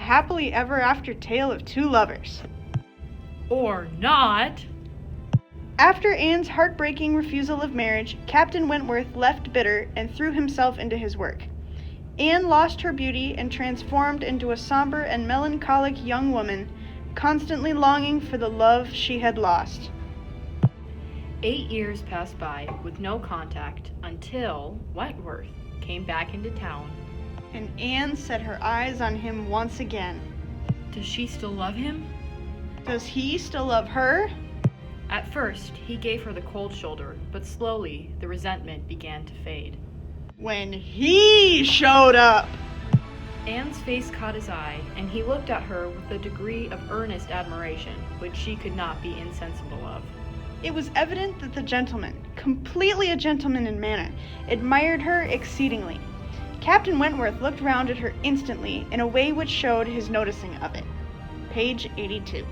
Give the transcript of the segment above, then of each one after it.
happily ever after tale of two lovers. Or not. After Anne's heartbreaking refusal of marriage, Captain Wentworth left bitter and threw himself into his work. Anne lost her beauty and transformed into a somber and melancholic young woman, constantly longing for the love she had lost. 8 years passed by with no contact until Wentworth came back into town. And Anne set her eyes on him once again. Does she still love him? Does he still love her? At first, he gave her the cold shoulder, but slowly the resentment began to fade. When he showed up! Anne's face caught his eye, and he looked at her with a degree of earnest admiration which she could not be insensible of. It was evident that the gentleman, completely a gentleman in manner, admired her exceedingly. Captain Wentworth looked round at her instantly in a way which showed his noticing of it. Page 82.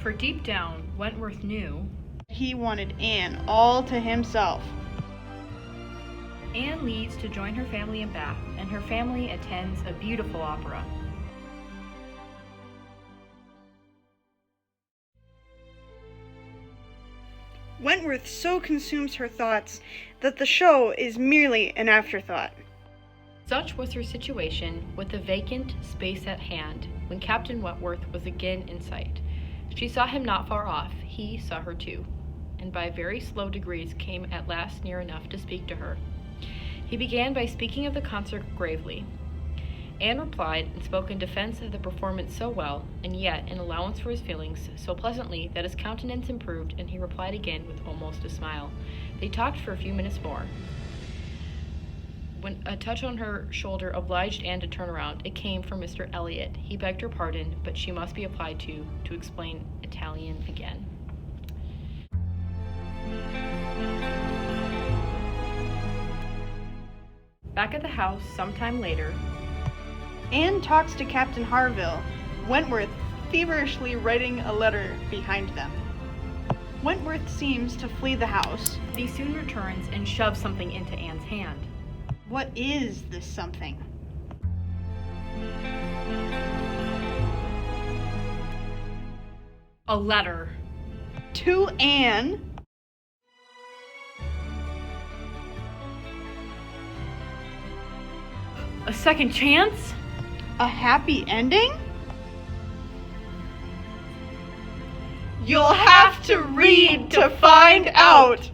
For deep down, Wentworth knew he wanted Anne all to himself. Anne leaves to join her family in Bath, and her family attends a beautiful opera. Wentworth so consumes her thoughts that the show is merely an afterthought. Such was her situation with the vacant space at hand when Captain Wentworth was again in sight. She saw him not far off, he saw her too, and by very slow degrees came at last near enough to speak to her. He began by speaking of the concert gravely. Anne replied and spoke in defense of the performance so well, and yet in allowance for his feelings so pleasantly that his countenance improved, and he replied again with almost a smile. They talked for a few minutes more. When a touch on her shoulder obliged Anne to turn around, it came from Mr. Elliot. He begged her pardon, but she must be applied to explain Italian again. Back at the house, some time later, Anne talks to Captain Harville, Wentworth feverishly writing a letter behind them. Wentworth seems to flee the house. He soon returns and shoves something into Anne's hand. What is this something? A letter. To Anne? A second chance? A happy ending? You'll have to read to find out!